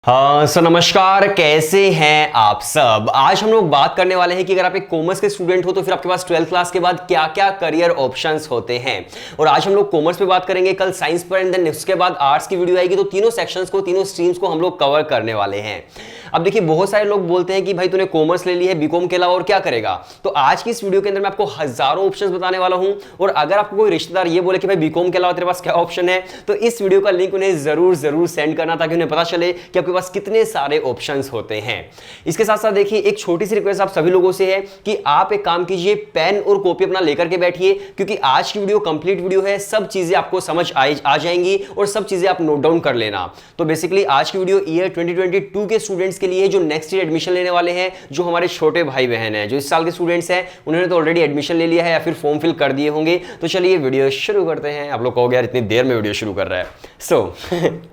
हाँ सर, नमस्कार। कैसे हैं आप सब। आज हम लोग बात करने वाले हैं कि अगर आप एक कॉमर्स के स्टूडेंट हो तो फिर आपके पास 12th क्लास के बाद क्या क्या करियर ऑप्शंस होते हैं। और आज हम लोग कॉमर्स पे बात करेंगे, कल साइंस पर, एंड देन उसके बाद आर्ट्स की वीडियो आएगी। तो तीनों सेक्शंस को, तीनों स्ट्रीम्स को हम लोग कवर करने वाले हैं। अब देखिए, बहुत सारे लोग बोलते हैं कि भाई तूने कॉमर्स ले ली है, बीकॉम के अलावा और क्या करेगा। तो आज की इस वीडियो के अंदर मैं आपको हजारों ऑप्शंस बताने वाला हूं। और अगर आपको कोई रिश्तेदार ये बोले कि भाई बीकॉम के अलावा तेरे पास क्या ऑप्शन है, तो इस वीडियो का लिंक उन्हें जरूर सेंड करना, ताकि उन्हें पता चले कि आपके पास कितने सारे ऑप्शंस होते हैं। इसके साथ साथ देखिए, एक छोटी सी रिक्वेस्ट आप सभी लोगों से है कि आप एक काम कीजिए, पेन और कॉपी अपना लेकर के बैठिए, क्योंकि आज की वीडियो कंप्लीट वीडियो है। सब चीजें आपको समझ आ जाएंगी और सब चीजें आप नोट डाउन कर लेना। तो बेसिकली आज की वीडियो ईयर 2022 के स्टूडेंट्स के लिए, जो नेक्स्ट ईयर एडमिशन लेने वाले हैं, जो हमारे छोटे भाई बहन हैं, जो इस साल के स्टूडेंट्स हैं, उन्होंने तो ऑलरेडी एडमिशन ले लिया है या फिर फॉर्म फिल कर दिए होंगे। तो चलिए वीडियो शुरू करते हैं। आप लोग कहोगे यार इतनी देर में वीडियो शुरू कर रहा है।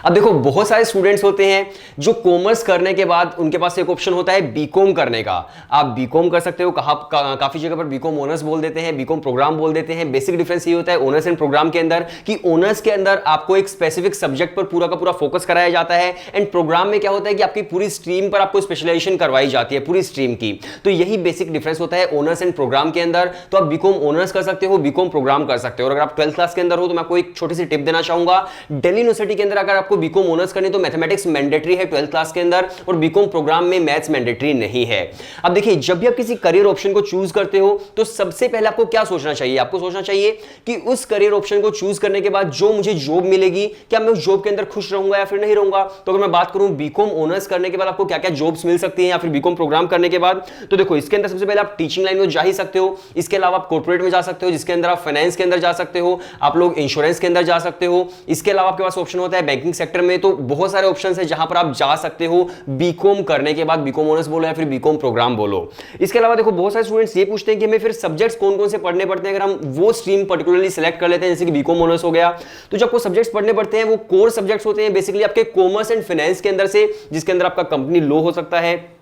अब देखो, बहुत सारे स्टूडेंट्स होते हैं जो कॉमर्स करने के बाद उनके पास एक ऑप्शन होता है बीकॉम करने का। आप बीकॉम कर सकते हो, काफी जगह पर बीकॉम ऑनर्स बोल देते हैं, बीकॉम प्रोग्राम बोल देते हैं। बेसिक डिफरेंस ये होता है ऑनर्स एंड प्रोग्राम के अंदर कि ऑनर्स के अंदर आपको एक स्पेसिफिक सब्जेक्ट पर पूरा का पूरा फोकस कराया जाता है, एंड प्रोग्राम में क्या होता है कि आपकी पूरी स्ट्रीम पर आपको स्पेशलाइजेशन करवाई जाती है, पूरी स्ट्रीम की। तो यही बेसिक डिफरेंस होता है ऑनर्स एंड प्रोग्राम के अंदर। तो आप बीकॉम ऑनर्स कर सकते हो, बीकॉम प्रोग्राम कर सकते हो। और अगर आप 12th क्लास के अंदर हो तो मैं आपको एक छोटी सी टिप देना चाहूंगा। दिल्ली यूनिवर्सिटी के अंदर अगर आपको बीकॉम ऑनर्स करनी तो मैथमेटिक्स मैंडेटरी है 12th क्लास के अंदर, और बीकॉम प्रोग्राम में मैथ्स मैंडेटरी नहीं है। अब देखिए, जब भी आप किसी करियर ऑप्शन को चूज करते हो तो सबसे पहले आपको क्या सोचना चाहिए। आपको सोचना चाहिए कि उस करियर ऑप्शन को चूज करने के बाद जो मुझे जॉब मिलेगी, क्या मैं उस जॉब के अंदर खुश रहूंगा या फिर नहीं रहूंगा। तो अगर मैं बात करूं बीकॉम ऑनर्स करने के बाद आपको क्या क्या जॉब्स मिल सकती हैं, या फिर बीकॉम प्रोग्राम करने के बाद, तो देखो इसके अंदर सबसे पहले आप टीचिंग लाइन में जा ही सकते हो। इसके अलावा आप कॉर्पोरेट में जा सकते हो, जिसके अंदर आप फाइनेंस के अंदर जा सकते हो, आप लोग इंश्योरेंस के अंदर जा सकते हो। इसके अलावा आपके पास ऑप्शन होता है बैंकिंग सेक्टर में। तो बहुत सारे ऑप्शन है जहां पर आप जा सकते हो बीकॉम करने के बाद, बीकॉम ऑनर्स बोलो या फिर बीकॉम प्रोग्राम बोलो। इसके अलावा देखो, बहुत सारे स्टूडेंट्स ये पूछते हैं कि हमें फिर सब्जेक्ट्स कौन कौन से पढ़ने पड़ते हैं अगर हम वो स्ट्रीम पर्टिकुलरली सिलेक्ट कर लेते हैं, जैसे कि बीकॉम ऑनर्स हो गया। तो जो आपको सब्जेक्ट्स पढ़ने पड़ते हैं वो कोर सब्जेक्ट्स होते हैं, बेसिकली आपके कॉमर्स एंड फाइनेंस के अंदर से, जिसके अंदर आपका कंपनी लॉ हो सकता है।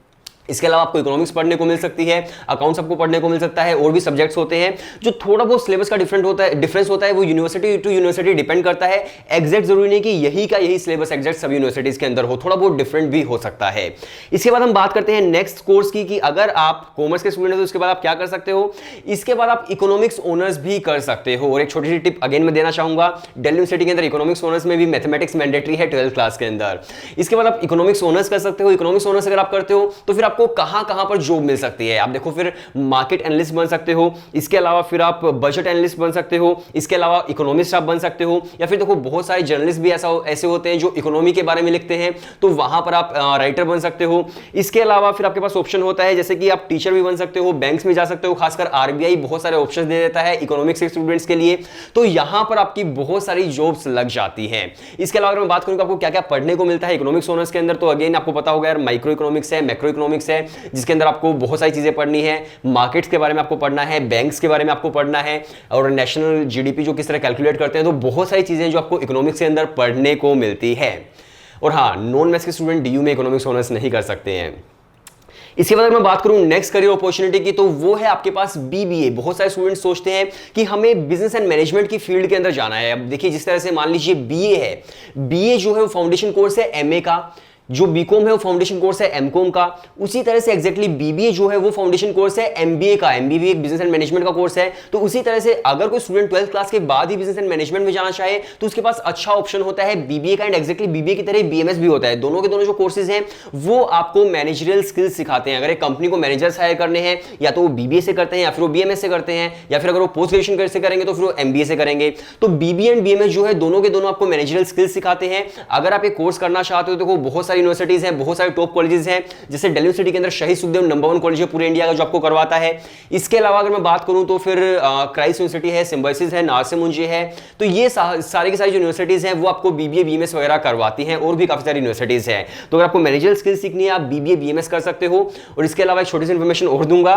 इसके अलावा आपको इकोनॉमिक्स पढ़ने को मिल सकती है, अकाउंट्स आपको पढ़ने को मिल सकता है, और भी सब्जेक्ट्स होते हैं। जो थोड़ा बहुत सिलेबस का डिफरेंस होता है वो यूनिवर्सिटी टू यूनिवर्सिटी डिपेंड करता है। एग्जैक्ट जरूरी नहीं कि यही का यही सिलेबस एग्जैक्ट सभी यूनिवर्सिटीज के अंदर हो, थोड़ा बहुत डिफरेंट भी हो सकता है। इसके बाद हम बात करते हैं नेक्स्ट कोर्स की, कि अगर आप कॉमर्स के स्टूडेंट हो तो उसके बाद आप क्या कर सकते हो। इसके बाद आप इकोनॉमिक्स ऑनर्स भी कर सकते हो। और एक छोटी सी टिप अगेन मैं देना चाहूंगा, दिल्ली यूनिवर्सिटी के अंदर इकोनॉमिक्स ऑनर्स में भी मैथमेटिक्स मैंडेटरी है 12th क्लास के अंदर। इसके बाद आप इकोनॉमिक्स ऑनर्स कर सकते हो। इकोनॉमिक्स ऑनर्स अगर आप करते हो तो फिर आपको कहां पर जॉब मिल सकती है। आप देखो, फिर मार्केट एनालिस्ट बन सकते हो, इसके अलावा फिर आप बजट एनालिस्ट बन सकते हो, इसके अलावा इकोनॉमिस्ट आप बन सकते हो, या फिर देखो बहुत सारे जर्नलिस्ट भी ऐसे होते हैं जो इकोनॉमी के बारे में लिखते हैं, तो वहां पर आप राइटर बन सकते हो। इसके अलावा फिर आपके पास ऑप्शन होता है जैसे कि आप टीचर भी बन सकते हो, बैंक्स में जा सकते हो। खासकर आरबीआई बहुत सारे ऑप्शन दे देता है इकोनॉमिक्स के स्टूडेंट्स के लिए, तो यहां पर आपकी बहुत सारी जॉब्स लग जाती हैं। इसके अलावा अगर मैं बात करूं आपको क्या क्या पढ़ने को मिलता है इकोनॉमिक्स ऑनर्स के अंदर, तो अगेन आपको पता होगा यार, माइक्रो इकोनॉमिक्स है, मैक्रो इकोनॉमिक्स है, जिसके अंदर आपको बहुत सारी चीजें पढ़नी है। मार्केट्स के बारे में आपको पढ़ना है, बैंक्स के बारे में आपको पढ़ना है, और नेशनल जीडीपी जो किस तरह कैलकुलेट करते हैं। तो बहुत सारी चीजें जो आपको इकोनॉमिक्स के अंदर पढ़ने को मिलती है। और हाँ, नॉन मैथ्स के स्टूडेंट डीयू में इकोनॉमिक्स ऑनर्स नहीं कर सकते हैं। इसके बाद अगर मैं बात करूं नेक्स्ट करियर अपॉर्चुनिटी की, तो वो है आपके पास बीबीए। बहुत सारे स्टूडेंट्स सोचते हैं कि हमें बिजनेस एंड मैनेजमेंट की फील्ड के अंदर जाना है। अब देखिए, जिस तरह से मान लीजिए बीए है, बीए जो है वो फाउंडेशन कोर्स है एमए का, जो बीकॉम है वो फाउंडेशन कोर्स है एमकॉम का। उसी तरह से एग्जैक्टली बीबीए जो है वो फाउंडेशन कोर्स है एमबीए का। एमबीए भी एक बिजनेस एंड मैनेजमेंट का कोर्स है। तो उसी तरह से अगर कोई स्टूडेंट 12th क्लास के बाद ही बिजनेस एंड मैनेजमेंट में जाना चाहे तो उसके पास अच्छा ऑप्शन होता है बीबीए का, एंड एग्जैक्टली बीबीए की तरह बीएमएस भी होता है। दोनों के दोनों जो कोर्सेज हैं वो आपको मैनेजरियल स्किल्स सिखाते हैं। अगर एक कंपनी को मैनेजर्स हायर करने हैं, या तो वो बीबीए से करते हैं, या फिर वो बीएमएस से करते हैं, या फिर अगर वो पोस्ट ग्रेजुएशन से करेंगे तो फिर वो एमबीए से करेंगे। तो बीबीए एंड बीएमएस जो है दोनों के दोनों आपको मैनेजरियल स्किल्स सिखाते हैं। अगर आप एक कोर्स करना चाहते हो तो देखो, बहुत सारी यूनिवर्सिटीज हैं, बहुत सारे टॉप कॉलेजेस हैं, जैसे दिल्ली यूनिवर्सिटी के अंदर शहीद सुखदेव नंबर 1 कॉलेज है पूरे इंडिया का जो आपको करवाता है। इसके अलावा अगर मैं बात करूं तो फिर क्राइस्ट यूनिवर्सिटी है, सिम्बायोसिस है, नार्से मुंजे है। तो ये सारी की सारी जो यूनिवर्सिटीज हैं वो आपको बीबीए बीएमएस वगैरह करवाती हैं, और भी काफी सारी यूनिवर्सिटीज हैं। तो अगर आपको मैनेजरियल स्किल्स सीखनी है आप बीबीए बीएमएस कर सकते हो। और इसके अलावा एक छोटी सी इंफॉर्मेशन और दूंगा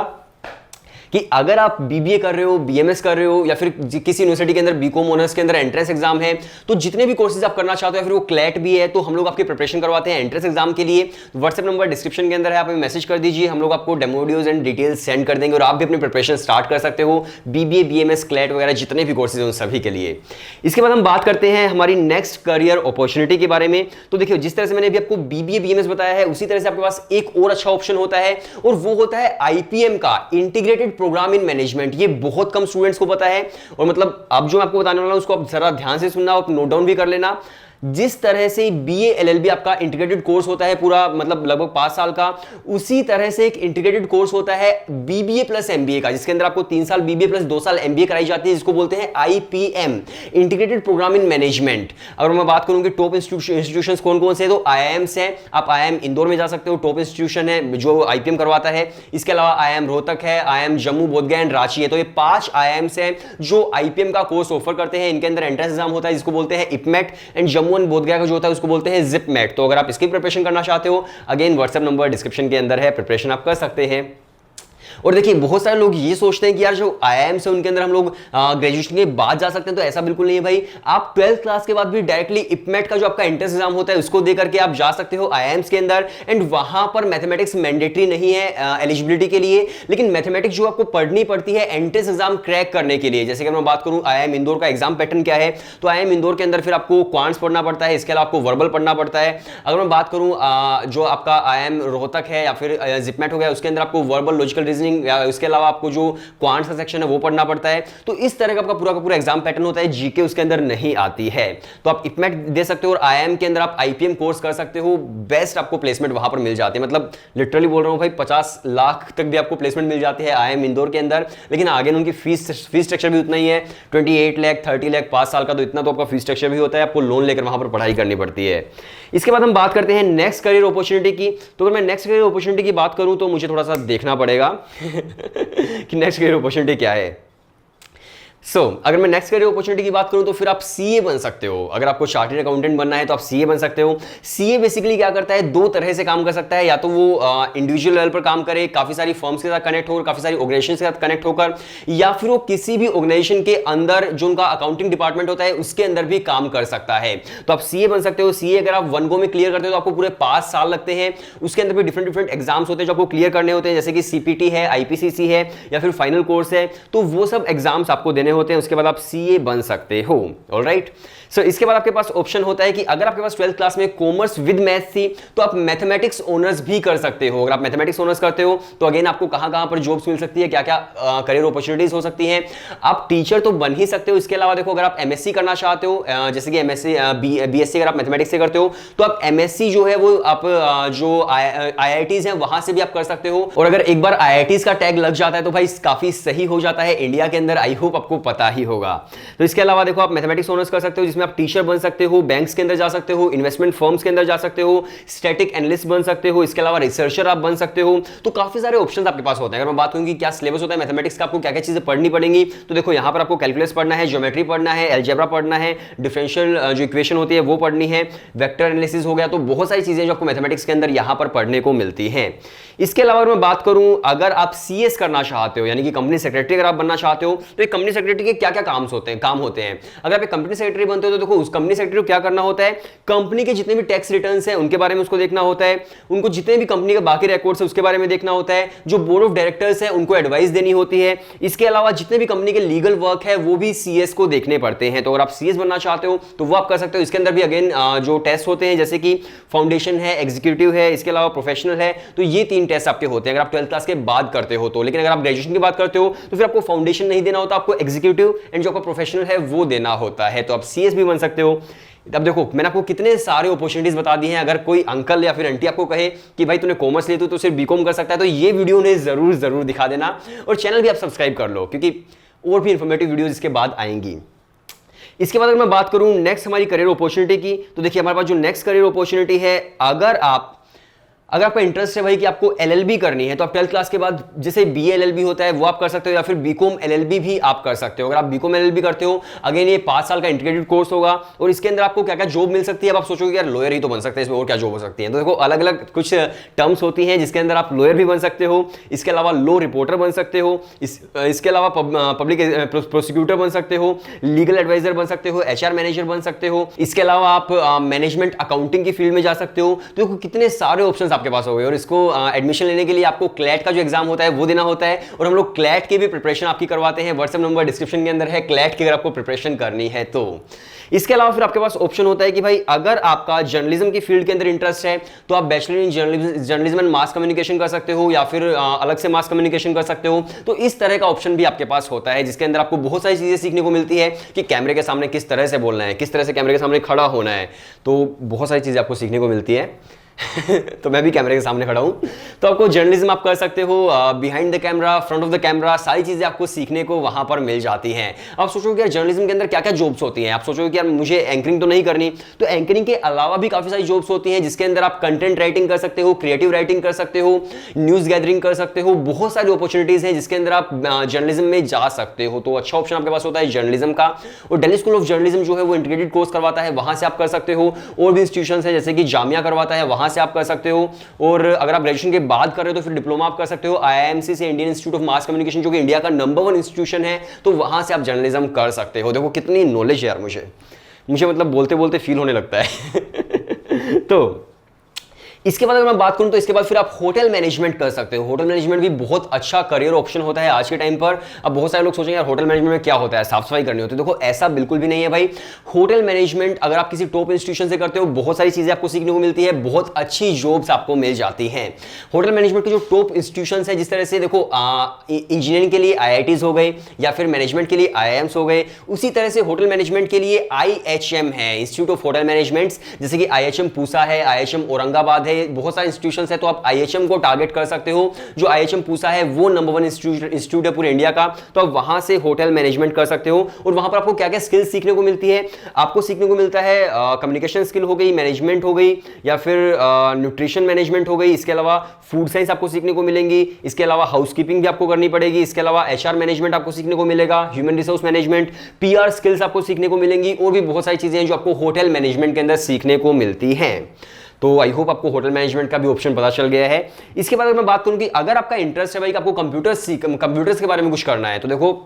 कि अगर आप बीबीए कर रहे हो, बीएमएस कर रहे हो, या फिर किसी यूनिवर्सिटी के अंदर बीकॉम ऑनर्स के अंदर एंट्रेंस एग्जाम है, तो जितने भी कोर्सेज आप करना चाहते हो, फिर वो क्लैट भी है, तो हम लोग आपकी प्रिपरेशन करवाते हैं एंट्रेंस एग्जाम के लिए। व्हाट्सएप नंबर डिस्क्रिप्शन के अंदर है, आप हमें मैसेज कर दीजिए, हम लोग आपको demo videos and details send कर देंगे और आप भी अपनी प्रिपरेशन स्टार्ट कर सकते हो बीबीए, बीएमएस, क्लैट वगैरह जितने भी कोर्सेज हैं उन सभी के लिए। इसके बाद हम बात करते हैं हमारी नेक्स्ट करियर अपॉर्चुनिटी के बारे में। तो देखिए, जिस तरह से मैंने अभी आपको बीबीए, बीएमएस बताया है, उसी तरह से आपके पास एक और अच्छा ऑप्शन होता है और वो होता है आईपीएम का, इंटीग्रेटेड प्रोग्राम इन मैनेजमेंट। ये बहुत कम स्टूडेंट्स को पता है और मतलब अब जो मैं आपको बताने वाला हूं उसको आप जरा ध्यान से सुनना, आप नोट डाउन भी कर लेना। जिस तरह से बीए एलएलबी आपका इंटीग्रेटेड कोर्स होता है पूरा, मतलब लगभग 5 साल का, उसी तरह से एक इंटीग्रेटेड कोर्स होता है बीबीए प्लस एमबीए का, जिसके अंदर आपको 3 साल बीबीए प्लस 2 साल एमबीए कराई जाती है, जिसको बोलते हैं IPM, integrated program in management. अगर मैं बात करूं कि टॉप इंस्टीट्यूशंस कौन कौन से हैं, तो आईआईएम्स हैं। आप आईआईएम इंदौर में जा सकते हो, टॉप इंस्टीट्यूशन है जो आईपीएम करवाता है। इसके अलावा आईआईएम रोहतक है, आईआईएम जम्मू, बोधगया एंड रांची है। तो ये 5 आईआईएम्स हैं जो आईपीएम का कोर्स ऑफर करते हैं। इनके अंदर एंट्रेंस एग्जाम होता है जिसको बोलते हैं इपमेट, एंड जम्मू एंड बोधगया का जो होता है उसको बोलते हैं जिपमेट। तो अगर आप इसकी प्रिपरेशन करना चाहते हो, अगेन व्हाट्सएप नंबर डिस्क्रिप्शन के अंदर है, प्रिपरेशन आप कर सकते हैं। और देखिए, बहुत सारे लोग ये सोचते हैं कि यार जो आईआईएम्स है उनके अंदर हम लोग ग्रेजुएशन के बाद जा सकते हैं, तो ऐसा बिल्कुल नहीं है भाई। आप 12th क्लास के बाद भी डायरेक्टली इपमेट का जो आपका एंट्रेंस एग्जाम होता है उसको दे करके आप जा सकते हो आईआईएम्स के अंदर। एंड वहां पर मैथमेटिक्स मैंडेटरी नहीं है एलिजिबिलिटी के लिए, लेकिन मैथमेटिक्स जो आपको पढ़नी पड़ती है एंट्रेंस एग्जाम क्रैक करने के लिए। जैसे कि मैं बात करूं आईआईएम इंदौर का एग्जाम पैटर्न क्या है, तो आईआईएम इंदौर के अंदर फिर आपको क्वांट्स पढ़ना पड़ता है, इसके अलावा आपको वर्बल पढ़ना पड़ता है। अगर मैं बात करूं जो आपका आईआईएम रोहतक है या फिर जिपमेट हो गया, उसके अंदर आपको वर्बल, लॉजिकल रीजनिंग, इसके अलावा आपको जो क्वांट्स का सेक्शन है वो पढ़ना पड़ता है। तो इस तरह का पूरा एग्जाम पैटर्न होता है, जीके उसके अंदर नहीं आती है। तो आप इपमेट दे सकते हो और आईआईएम के अंदर आप आईपीएम कोर्स कर सकते हो। बेस्ट आपको प्लेसमेंट वहां पर मिल जाती है, मतलब लिटरली बोल रहा हूं भाई, 50 लाख तक भी आपको प्लेसमेंट मिल जाती है आईआईएम इंदौर के अंदर। लेकिन आगे उनकी फीस स्ट्रक्चर भी उतना ही है, 28 लाख, 30 लाख 5 साल का, तो इतना तो आपका फीस स्ट्रक्चर भी होता है, आपको लोन लेकर वहां पर पढ़ाई करनी पड़ती है। इसके बाद हम बात करते हैं नेक्स्ट करियर अपॉर्चुनिटी की। तो अगर मैं नेक्स्ट करियर अपॉर्चुनिटी की बात करूं तो मुझे थोड़ा सा देखना पड़ेगा कि नेक्स्ट करियर अपॉर्चुनिटी क्या है। अगर मैं नेक्स्ट करियर अपॉर्चुनिटी की बात करूं तो फिर आप सीए बन सकते हो। अगर आपको चार्टर्ड अकाउंटेंट बनना है तो आप सीए बन सकते हो। सीए बेसिकली क्या करता है, 2 तरह से काम कर सकता है, या तो वो इंडिविजुअल लेवल पर काम करे, काफी सारी फर्म्स के साथ कनेक्ट होकर, काफी सारी ऑर्गेनाइजेशन के साथ कनेक्ट होकर, या फिर वो किसी भी ऑर्गेनाइजेशन के अंदर जो उनका अकाउंटिंग डिपार्टमेंट होता है उसके अंदर भी काम कर सकता है। तो आप सीए बन सकते हो। सीए अगर आप 1 गो में क्लियर करते हो तो आपको पूरे 5 साल लगते हैं। उसके अंदर भी डिफरेंट एग्जाम्स होते हैं जो आपको क्लियर करने होते हैं, जैसे कि सीपीटी है, आईपीसीसी है, या फिर फाइनल कोर्स है। तो वो सब एग्जाम्स आपको देने होते हैं, उसके बाद आप सीए बन सकते हो। ऑलराइट, सो इसके बाद आपके पास ऑप्शन होता है कि अगर आपके पास 12th क्लास में कॉमर्स विद मैथ्स थी तो आप मैथमेटिक्स ऑनर्स भी कर सकते हो। अगर आप मैथमेटिक्स ऑनर्स करते हो तो अगेन आपको कहां पर जॉब्स मिल सकती है, क्या क्या करियर अपॉर्चुनिटीज हो सकती हैं। आप टीचर तो बन ही सकते हो। इसके अलावा देखो, अगर आप एमएससी करना चाहते हो, जैसे कि एमएससी, बीएससी अगर आप मैथमेटिक्स से करते हो तो आप एमएससी जो है वो आप जो आईआईटीज हैं वहां से भी आप कर सकते हो। और अगर एक बार आईआईटीज का टैग लग जाता है तो भाई काफी सही हो जाता है इंडिया के अंदर। आई होप आपको पता ही होगा। तो इसके अलावा देखो, आप मैथमेटिक्स ऑनर्स कर सकते हो जिसमें आप टीचर बन सकते हो, बैंक्स के अंदर जा सकते हो, इन्वेस्टमेंट फर्म्स के अंदर जा सकते हो, स्टैटिक एनालिस्ट बन सकते हो, इसके अलावा रिसर्चर आप बन सकते हो। तो काफी सारे ऑप्शंस आपके पास होते हैं। अगर मैं बात करूं कि क्या सिलेबस होता है मैथमेटिक्स का, आपको क्या क्या चीजें पढ़नी पड़ेंगी, तो देखो यहां पर आपको कैलकुलस पढ़ना है, ज्योमेट्री पढ़ना है, अलजेब्रा पढ़ना है, डिफरेंशियल जो इक्वेशन होती है वो पढ़नी है, वेक्टर एनालिसिस हो गया। तो बहुत सारी चीजें जो आपको मैथमेटिक्स के अंदर यहां पर पढ़ने को मिलती हैं। इसके अलावा अगर मैं बात करूं, अगर आप सीएस करना चाहते हो यानी कि कंपनी सेक्रेटरी अगर आप बनना चाहते हो, तो एक कंपनी सेक्रेटरी के क्या क्या काम होते हैं। अगर आप एक कंपनी सेक्रेटरी बनते हो तो देखो, उस कंपनी सेक्रेटरी को क्या करना होता है, कंपनी के जितने भी टैक्स रिटर्न्स हैं उनके बारे में उसको देखना होता है, उनको जितने भी कंपनी के बाकी रिकॉर्ड्स है उसके बारे में देखना होता है, जो बोर्ड ऑफ डायरेक्टर्स है उनको एडवाइस देनी होती है। इसके अलावा जितने भी कंपनी के लीगल वर्क है वो भी सीएस को देखने पड़ते हैं। तो अगर आप सीएस बनना चाहते हो तो वो आप कर सकते हो। इसके अंदर भी अगेन जो टेस्ट होते हैं, जैसे कि फाउंडेशन है, एग्जीक्यूटिव है, इसके अलावा प्रोफेशनल है। तो ये 3 टेस्ट आपके होते हैं अगर आप 12th क्लास के बाद करते हो तो। लेकिन अगर आप ग्रेजुएशन की बात करते हो तो फिर आपको फाउंडेशन नहीं देना होता, आपको एग्जीक्यूटिव एंड जो आपका प्रोफेशनल है वो देना होता है। तो आप सीएस भी बन सकते हो। अब देखो, मैंने आपको कितने सारे अपॉर्चुनिटीज बता दी हैं। अगर कोई अंकल या फिर आंटी आपको कहे कि भाई तूने कॉमर्स लिया तो सिर्फ बीकॉम कर सकता है, तो ये वीडियो उन्हें जरूर दिखा देना। और चैनल भी आप सब्सक्राइब कर लो, क्योंकि और भी इंफॉर्मेटिव वीडियोस इसके बाद आएंगी। इसके बाद अगर मैं बात करूं नेक्स्ट हमारी करियर अपॉर्चुनिटी की, तो देखिए हमारे पास जो नेक्स्ट करियर अपॉर्चुनिटी है, अगर आप अगर आपका इंटरेस्ट है भाई कि आपको एलएलबी करनी है तो आप 12th क्लास के बाद जैसे बीए एलएलबी होता है वो आप कर सकते हो, या फिर बीकॉम एलएलबी भी आप कर सकते हो। अगर आप बीकॉम एलएलबी करते हो, अगेन ये 5 साल का इंटीग्रेटेड कोर्स होगा और इसके अंदर आपको क्या क्या जॉब मिल सकती है। अब आप सोचोगे यार लॉयर ही तो बन सकते हैं, इसमें और क्या जॉब हो सकती है। तो देखो अलग अलग कुछ टर्म्स होती हैं जिसके अंदर आप लॉयर भी बन सकते हो, इसके अलावा लॉ रिपोर्टर बन सकते हो, इसके अलावा पब्लिक प्रोसिक्यूटर बन सकते हो, लीगल एडवाइजर बन सकते हो, एचआर मैनेजर बन सकते हो, इसके अलावा आप मैनेजमेंट अकाउंटिंग की फील्ड में जा सकते हो। तो देखो कितने सारे ऑप्शंस आपके पास हो गए। और इसको एडमिशन लेने के लिए आपको क्लैट का जो एग्जाम होता है वो देना होता है, और हम लोग क्लैट की भी प्रिपरेशन आपकी करवाते हैं। व्हाट्सएप नंबर डिस्क्रिप्शन के अंदर है, क्लैट की अगर आपको प्रिपरेशन करनी है तो। इसके अलावा फिर आपके पास ऑप्शन होता है कि भाई अगर आपका जर्नलिज्म की फील्ड के अंदर इंटरेस्ट है तो आप bachelor in journalism and mass communication कर सकते हो, या फिर अलग से मास कम्युनिकेशन कर सकते हो। तो इस तरह का ऑप्शन भी आपके पास होता है जिसके अंदर आपको बहुत सारी चीजें सीखने को मिलती है कि कैमरे के सामने किस तरह से बोलना है, किस तरह से कैमरे के सामने खड़ा होना है। तो बहुत सारी चीजें आपको सीखने को मिलती है। तो मैं भी कैमरे के सामने खड़ा हूं, तो आपको जर्नलिज्म आप कर सकते हो, behind the camera, front of the camera, सारी चीजें आपको सीखने को वहां पर मिल जाती हैं। आप सोचोगे यार जर्नलिज्म के अंदर क्या क्या जॉब्स होती हैं, आप सोचोगे कि यार मुझे एंकरिंग तो नहीं करनी, तो एंकरिंग के अलावा भी काफी सारी जॉब्स होती हैं जिसके अंदर आप कंटेंट राइटिंग कर सकते हो, क्रिएटिव राइटिंग कर सकते हो, न्यूज गैदरिंग कर सकते हो। बहुत सारी अपॉर्चुनिटीज हैं जिसके अंदर आप जर्नलिज्म में जा सकते हो। तो अच्छा ऑप्शन आपके पास होता है जर्नलिज्म का। और दिल्ली स्कूल ऑफ जर्नलिज्म जो है वो इंटीग्रेटेड कोर्स करवाता है, वहां से आप कर सकते हो। और भी इंस्टीट्यूशन है जैसे कि जामिया करवाता है, वहां से आप कर सकते हो। और अगर आप ग्रेजुएशन के बाद कर रहे हो तो फिर डिप्लोमा आप कर सकते हो आईआईएमसी से, Indian institute of mass communication, जो कि इंडिया का नंबर 1 इंस्टीट्यूशन है, तो वहां से आप जर्नलिज्म कर सकते हो। देखो कितनी नॉलेज है यार, मुझे मतलब बोलते बोलते फील होने लगता है। तो इसके बाद अगर मैं बात करूं तो इसके बाद फिर आप होटल मैनेजमेंट कर सकते हो। होटल मैनेजमेंट भी बहुत अच्छा करियर ऑप्शन होता है आज के टाइम पर। अब बहुत सारे लोग सोचेंगे यार होटल मैनेजमेंट में क्या होता है, साफ सफाई करनी होती है। देखो ऐसा बिल्कुल भी नहीं है भाई। होटल मैनेजमेंट अगर आप किसी टॉप इंस्टीट्यूशन से करते हो, बहुत सारी चीजें आपको सीखने को मिलती है, बहुत अच्छी जॉब्स आपको मिल जाती हैं। होटल मैनेजमेंट के जो टॉप इंस्टीट्यूशन है, जिस तरह से देखो इंजीनियरिंग के लिए आईआईटीज हो गए, या फिर मैनेजमेंट के लिए आईआईएम्स हो गए, उसी तरह से होटल मैनेजमेंट के लिए आईएचएम है, इंस्टीट्यूट ऑफ होटल मैनेजमेंट। जैसे कि आईएचएम पूसा है, आईएचएम औरंगाबाद है, बहुत सारे इंस्टीट्यूशन है। तो आप आईएचएम को टारगेट कर सकते हो। जो आईएचएम पूसा है वो नंबर 1 इंस्टीट्यूट है पूरे इंडिया का, तो आप वहां से होटल मैनेजमेंट कर सकते हो। और वहां पर आपको क्या क्या स्किल्स सीखने को मिलती है, आपको सीखने को मिलता है कम्युनिकेशन स्किल हो गई, मैनेजमेंट हो गई, या फिर न्यूट्रिशन मैनेजमेंट हो गई। इसके अलावा फूड साइंस आपको सीखने को मिलेंगी। इसके अलावा हाउसकीपिंग भी आपको करनी पड़ेगी। इसके अलावा एचआर मैनेजमेंट आपको सीखने को मिलेगा, human resource management, PR skills आपको सीखने को मिलेंगी। और भी बहुत सारी चीजें हैं जो आपको होटल मैनेजमेंट के अंदर सीखने को मिलती हैं। तो आई होप आपको होटल मैनेजमेंट का भी ऑप्शन पता चल गया है। इसके बाद अगर मैं बात करूं कि अगर आपका इंटरेस्ट है भाई कि आपको कंप्यूटर्स के बारे में कुछ करना है, तो देखो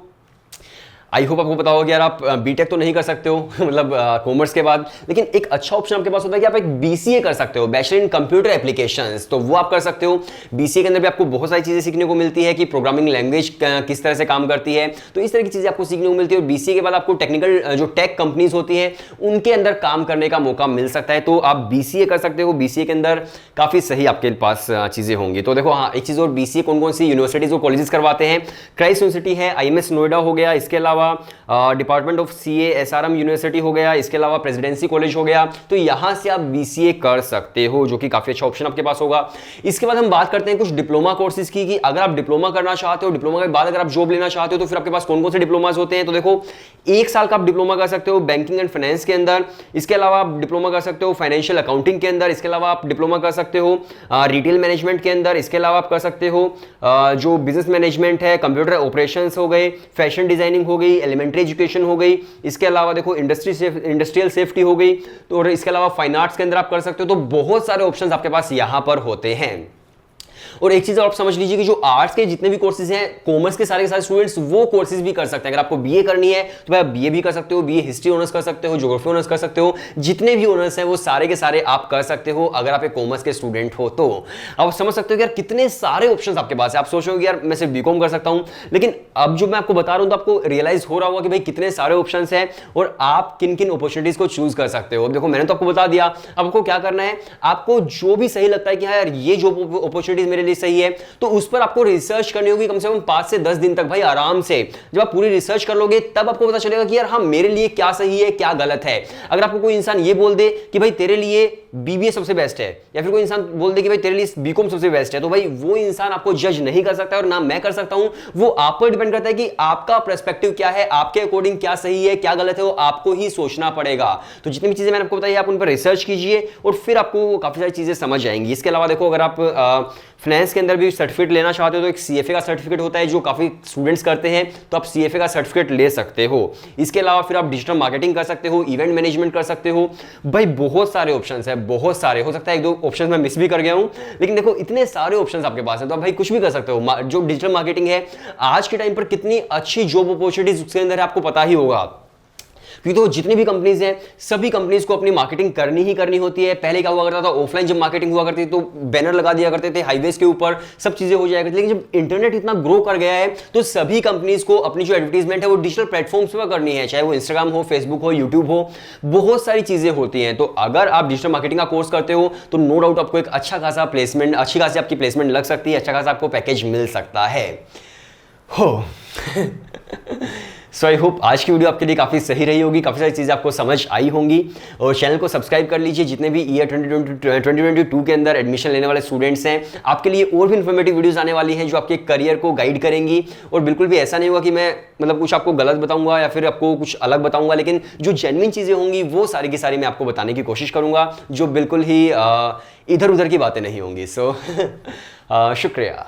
आई होप आपको पता होगा कि यार आप बीटेक तो नहीं कर सकते हो मतलब कॉमर्स के बाद, लेकिन एक अच्छा ऑप्शन आपके पास होता है कि आप एक बीसीए कर सकते हो, बैचलर इन कंप्यूटर एप्लीकेशंस। तो वो आप कर सकते हो। बीसीए के अंदर भी आपको बहुत सारी चीजें सीखने को मिलती है कि प्रोग्रामिंग लैंग्वेज किस तरह से काम करती है, तो इस तरह की चीजें आपको सीखने को मिलती है। और बीसीए के बाद आपको टेक्निकल जो टेक कंपनीज होती है उनके अंदर काम करने का मौका मिल सकता है। तो आप बीसीए कर सकते हो। बीसीए के अंदर काफी सही आपके पास चीजें होंगी। तो देखो हाँ एक चीज और, बीसीए कौन कौन सी यूनिवर्सिटीज और कॉलेजेस करवाते हैं, क्राइस्ट यूनिवर्सिटी है, आईएमएस नोएडा हो गया, इसके अलावा department of CA SRM university हो गया, इसके अलावा प्रेसिडेंसी कॉलेज हो गया। तो यहां से आप बीसीए कर सकते हो, जो कि काफी अच्छा ऑप्शन आपके पास होगा। इसके बाद हम बात करते हैं कुछ डिप्लोमा कोर्सेज की, कि अगर आप डिप्लोमा करना चाहते हो, डिप्लोमा के बाद अगर आप जॉब लेना चाहते हो, तो फिर आपके पास कौन कौन से डिप्लोमास होते हैं। तो देखो 1 साल का आप डिप्लोमा कर सकते हो बैंकिंग एंड फाइनेंस के अंदर। इसके अलावा आप डिप्लोमा कर सकते हो फाइनेंशियल अकाउंटिंग के अंदर। इसके अलावा आप डिप्लोमा कर सकते हो रिटेल मैनेजमेंट के अंदर। इसके अलावा आप कर सकते हो जो बिजनेस मैनेजमेंट है, कंप्यूटर ऑपरेशंस हो गए, फैशन डिजाइनिंग हो गई, एलिमेंट्री एजुकेशन हो गई। इसके अलावा देखो इंडस्ट्रियल सेफ्टी हो गई। तो और इसके अलावा फाइन आर्ट्स के अंदर आप कर सकते हो। तो बहुत सारे ऑप्शंस आपके पास यहां पर होते हैं। और एक चीज आप समझ लीजिए कि जो आर्ट्स के जितने भी कोर्सेज हैं, कॉमर्स के सारे स्टूडेंट्स वो कोर्सेज भी कर सकते हैं। अगर आपको बीए करनी है तो भाई आप बीए भी कर सकते हो, बीए हिस्ट्री ऑनर्स कर सकते हो, ज्योग्राफी ऑनर्स कर सकते हो, जितने भी ऑनर्स हैं वो सारे के सारे आप कर सकते हो अगर आप एक कॉमर्स के स्टूडेंट हो। तो आप समझ सकते हो कि यार कितने सारे ऑप्शंस आपके पास है। आप सोच रहे हो कि यार मैं सिर्फ बीकॉम कर सकता हूं, लेकिन अब जो मैं आपको बता रहा हूं तो आपको रियलाइज हो रहा होगा कि भाई कितने सारे ऑप्शंस हैं और आप किन किन अपॉर्चुनिटीज को चूज कर सकते हो। अब देखो मैंने तो आपको बता दिया, अब आपको क्या करना है, आपको जो भी सही लगता है कि हाँ यार ये जो अपॉर्चुनिटीज मेरे लिए सही है, तो उस पर आपको रिसर्च करनी होगी कम से कम 5 से 10 दिन तक भाई आराम से। जब आप पूरी रिसर्च कर लोगे तब आपको पता चलेगा कि यार हाँ मेरे लिए क्या सही है क्या गलत है। अगर आपको कोई इंसान ये बोल दे कि भाई तेरे लिए बीबीए सबसे बेस्ट है, या फिर कोई इंसान बोल दे कि भाई तेरे लिए बीकॉम सबसे बेस्ट है, तो भाई वो इंसान आपको जज नहीं कर सकता और ना मैं कर सकता हूं। वो आप पर डिपेंड करता है कि आपका पर्सपेक्टिव क्या है, आपके अकॉर्डिंग क्या सही है क्या गलत है, वो आपको ही सोचना पड़ेगा। तो जितनी भी चीजें मैंने आपको बताई आप उन पर रिसर्च कीजिए और फिर आपको काफी सारी चीजें समझ आएंगी। इसके अलावा देखो, अगर आप फाइनेंस के अंदर भी सर्टिफिकेट लेना चाहते हो तो एक सीएफए का सर्टिफिकेट होता है जो काफी स्टूडेंट्स करते हैं, तो आप सीएफए का सर्टिफिकेट ले सकते हो। इसके अलावा फिर आप डिजिटल मार्केटिंग कर सकते हो, इवेंट मैनेजमेंट कर सकते हो। भाई बहुत सारे ऑप्शंस है, बहुत सारे। हो सकता है एक दो ऑप्शंस मैं मिस भी कर गया हूं, लेकिन देखो इतने सारे ऑप्शंस आपके पास हैं, तो आप भाई कुछ भी कर सकते हो। जो डिजिटल मार्केटिंग है आज के टाइम पर कितनी अच्छी जॉब अपॉर्चुनिटीज उसके अंदर है आपको पता ही होगा, क्योंकि तो जितनी भी कंपनीज हैं सभी कंपनीज को अपनी मार्केटिंग करनी ही करनी होती है। पहले क्या हुआ करता था, ऑफलाइन जब मार्केटिंग हुआ करती थी तो बैनर लगा दिया करते थे हाईवेज के ऊपर, सब चीजें हो जाया करती थी। लेकिन जब इंटरनेट इतना ग्रो कर गया है तो सभी कंपनीज को अपनी जो एडवर्टीजमेंट है वो डिजिटल प्लेटफॉर्म्स पर करनी है, चाहे वो इंस्टाग्राम हो, फेसबुक हो, यूट्यूब हो, बहुत सारी चीजें होती हैं। तो अगर आप डिजिटल मार्केटिंग का कोर्स करते हो तो नो डाउट आपको एक अच्छा खासा प्लेसमेंट, अच्छी खासी आपकी प्लेसमेंट लग सकती है, अच्छा खासा आपको पैकेज मिल सकता है हो। सो आई होप आज की वीडियो आपके लिए काफ़ी सही रही होगी, काफ़ी सारी चीज़ें आपको समझ आई होंगी। और चैनल को सब्सक्राइब कर लीजिए। जितने भी ईयर 2022 के अंदर एडमिशन लेने वाले स्टूडेंट्स हैं, आपके लिए और भी इन्फॉर्मेटिव वीडियोस आने वाली हैं जो आपके करियर को गाइड करेंगी। और बिल्कुल भी ऐसा नहीं होगा कि मैं मतलब कुछ आपको गलत बताऊंगा या फिर आपको कुछ अलग बताऊंगा, लेकिन जो जेन्युइन चीज़ें होंगी वो सारी की सारी मैं आपको बताने की कोशिश करूंगा, जो बिल्कुल ही इधर उधर की बातें नहीं होंगी। सो शुक्रिया।